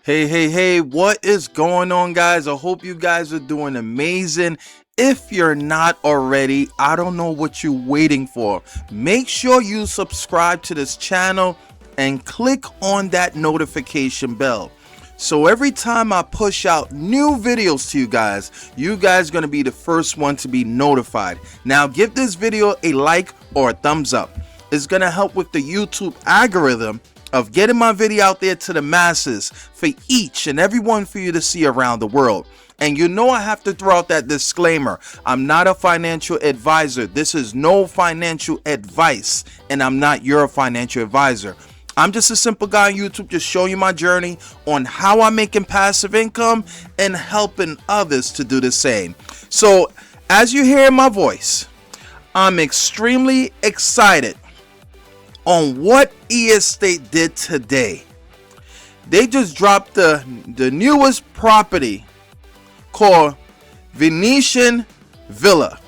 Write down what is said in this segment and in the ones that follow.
Hey, what is going on, guys? I hope you guys are doing amazing. If you're not already, I don't know what you're waiting for. Make sure you subscribe to this channel and click on that notification bell. So every time I push out new videos to you guys are going to be the first one to be notified. Now give this video a like or a thumbs up. It's going to help with the YouTube algorithm of getting my video out there to the masses for each and every one for you to see around the world. And you know I have to throw out that disclaimer. I'm not a financial advisor. This is no financial advice, and I'm not your financial advisor. I'm just a simple guy on YouTube just showing you my journey on how I'm making passive income and helping others to do the same. So as you hear my voice, I'm extremely excited on what E-Estate did today. They just dropped the newest property called Venetian Villa.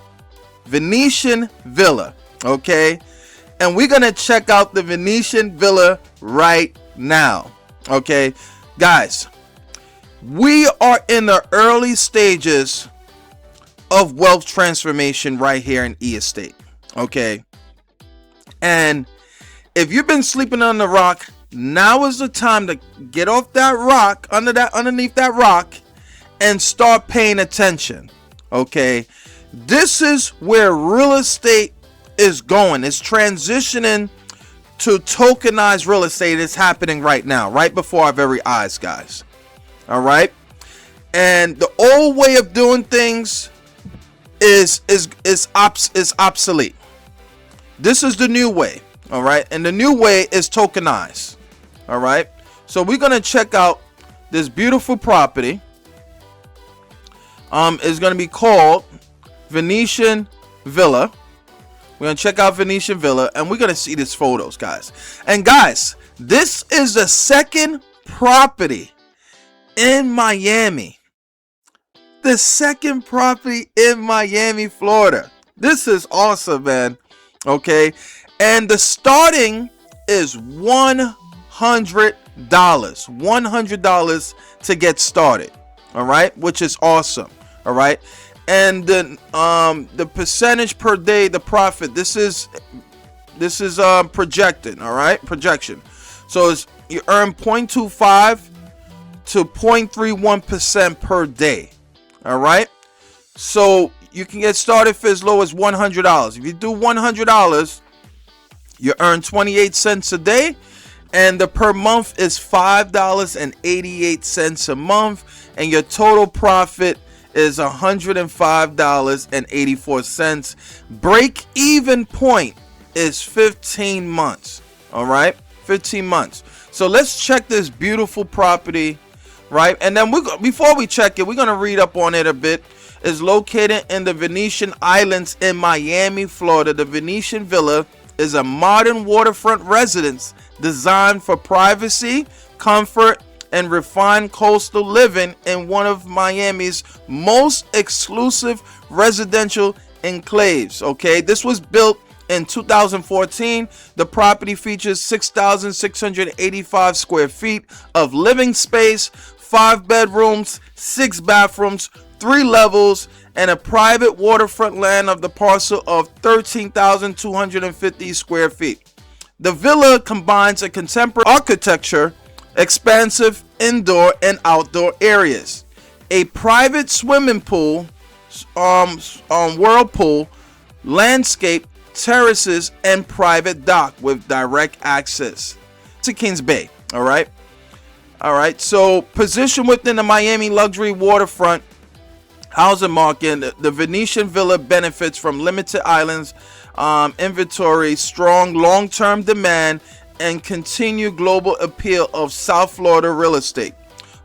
Okay? And we're gonna check out the Venetian Villa right now. Okay, guys, we are in the early stages of wealth transformation right here in E-Estate. Okay, and if you've been sleeping on the rock, now is the time to get off that rock, underneath that rock, and start paying attention. Okay, this is where real estate is going. It's transitioning to tokenized real estate. It's happening right now, right before our very eyes, guys. All right, and the old way of doing things is obsolete. This is the new way. All right, and the new way is tokenized. All right, so we're gonna check out this beautiful property. It's gonna be called Venetian Villa. We're gonna check out Venetian Villa, and we're gonna see these photos, guys. And guys, this is the second property in Miami. The second property in Miami, Florida. This is awesome, man. Okay. And the starting is $100. $100 to get started. All right, which is awesome. All right, and the percentage per day, the profit. This is projected. All right, projection. So you earn 0.25 to 0.31% per day. All right, so you can get started for as low as $100. If you do $100. You earn 28 cents a day, and the per month is $5.88 a month, and your total profit is $105.84. Break even point is 15 months. All right, 15 months. So let's check this beautiful property, right? And then before we check it, we're gonna read up on it a bit. It's located in the Venetian Islands in Miami, Florida. The Venetian Villa is a modern waterfront residence designed for privacy, comfort, and refined coastal living in one of Miami's most exclusive residential enclaves. Okay, this was built in 2014. The property features 6,685 square feet of living space, 5 bedrooms, 6 bathrooms, 3 levels, and a private waterfront land of the parcel of 13,250 square feet. The villa combines a contemporary architecture, expansive indoor and outdoor areas, a private swimming pool, whirlpool, landscape, terraces, and private dock with direct access to Kings Bay. All right, so positioned within the Miami luxury waterfront housing market, the Venetian Villa benefits from limited islands inventory, strong long-term demand, and continued global appeal of South Florida real estate.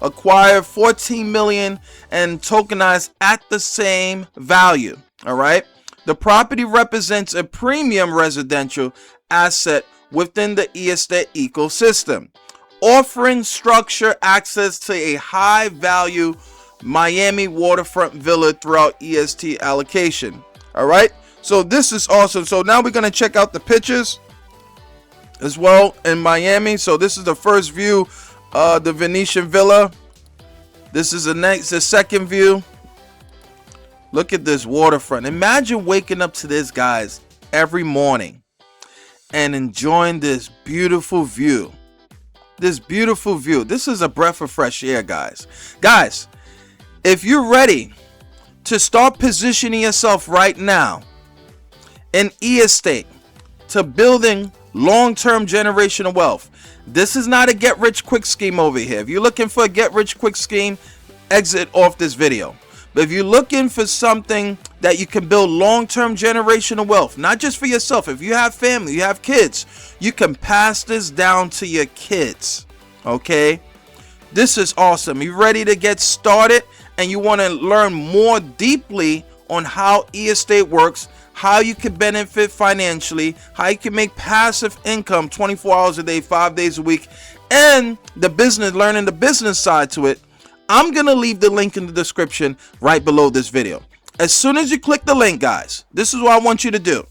Acquired $14 million and tokenized at the same value. All right, the property represents a premium residential asset within the E-Estate ecosystem, offering structure access to a high-value Miami waterfront villa throughout E-Estate allocation. All right, so this is awesome. So now we're going to check out the pictures as well in Miami. So this is the first view the Venetian villa. This is the second view. Look at this waterfront. Imagine waking up to this, guys, every morning and enjoying this beautiful view. This beautiful view. This is a breath of fresh air, guys. Guys, if you're ready to start positioning yourself right now in e-estate to building long-term generational wealth, this is not a get-rich-quick scheme over here. If you're looking for a get-rich-quick scheme, exit off this video. But if you're looking for something that you can build long-term generational wealth, not just for yourself, if you have family, you have kids, you can pass this down to your kids, okay? This is awesome. You're ready to get started and you want to learn more deeply on how e-estate works, how you can benefit financially, how you can make passive income 24 hours a day, 5 days a week, and the business, learning the business side to it, I'm going to leave the link in the description right below this video. As soon as you click the link, guys, this is what I want you to do.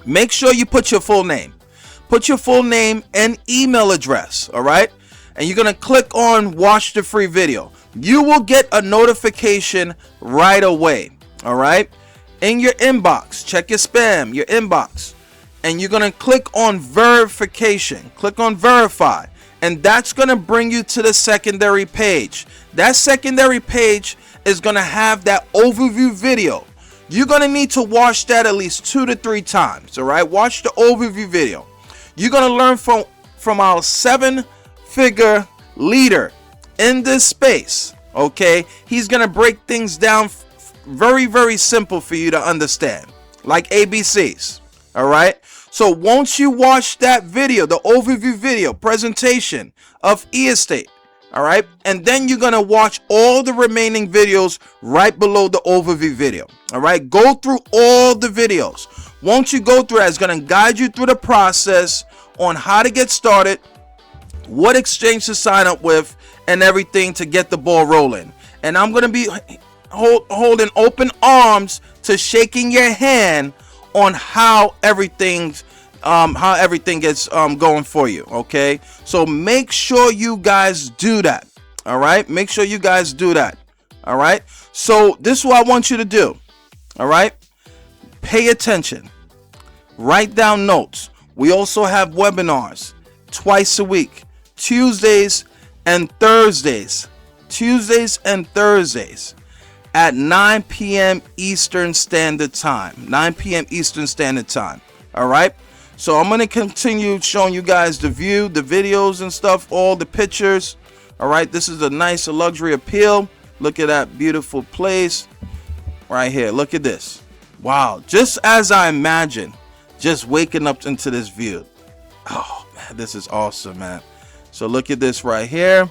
Make sure you put your full name. Put your full name and email address, all right? And you're going to click on watch the free video. You will get a notification right away, all right? In your inbox, check your spam, your inbox. And you're going to click on verification. Click on verify. And that's going to bring you to the secondary page. That secondary page is going to have that overview video. You're going to need to watch that at least 2 to 3 times. All right. Watch the overview video. You're going to learn from our 7-figure leader in this space. OK, he's going to break things down very, very simple for you to understand, like ABCs. All right. So once you watch that video, the overview video presentation of e-estate, all right, and then you're going to watch all the remaining videos right below the overview video. All right, go through all the videos. Once you go through that, it's going to guide you through the process on how to get started, what exchange to sign up with, and everything to get the ball rolling. And I'm going to be holding open arms to shaking your hand on how everything gets going for you. Okay, so make sure you guys do that. All right, make sure you guys do that. All right, so this is what I want you to do. All right, pay attention, write down notes. We also have webinars twice a week, Tuesdays and Thursdays at 9 p.m. Eastern Standard Time. 9 p.m. Eastern Standard Time. All right. So I'm going to continue showing you guys the view, the videos and stuff, all the pictures. All right. This is a nice luxury appeal. Look at that beautiful place right here. Look at this. Wow. Just as I imagined, just waking up into this view. Oh, man, this is awesome, man. So look at this right here.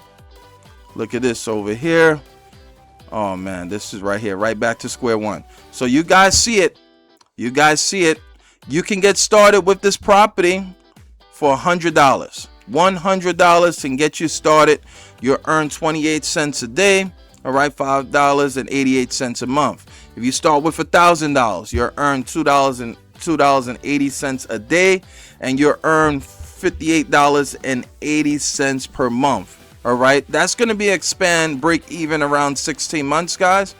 Look at this over here. Oh man, this is right here, right back to square one. So you guys see it. You guys see it. You can get started with this property for $100. $100 can get you started. You'll earn 28 cents a day. All right, $5.88 a month. If you start with $1,000, you'll earn $2.80 a day, and you'll earn $58.80 per month. All right, that's going to be expand break even around 16 months, guys.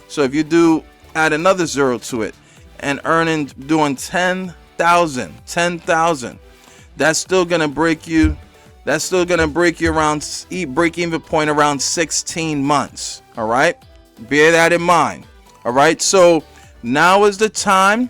So if you do add another zero to it and doing 10,000, that's still going to break you. That's still going to break you around break even point around 16 months. All right, bear that in mind. All right, so now is the time.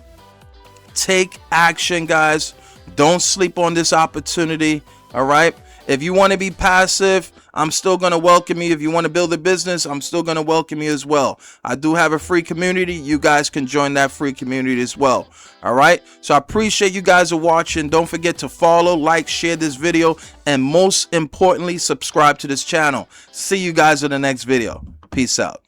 Take action, guys. Don't sleep on this opportunity. All right. If you want to be passive, I'm still going to welcome you. If you want to build a business, I'm still going to welcome you as well. I do have a free community. You guys can join that free community as well. All right. So I appreciate you guys are watching. Don't forget to follow, like, share this video, and most importantly, subscribe to this channel. See you guys in the next video. Peace out.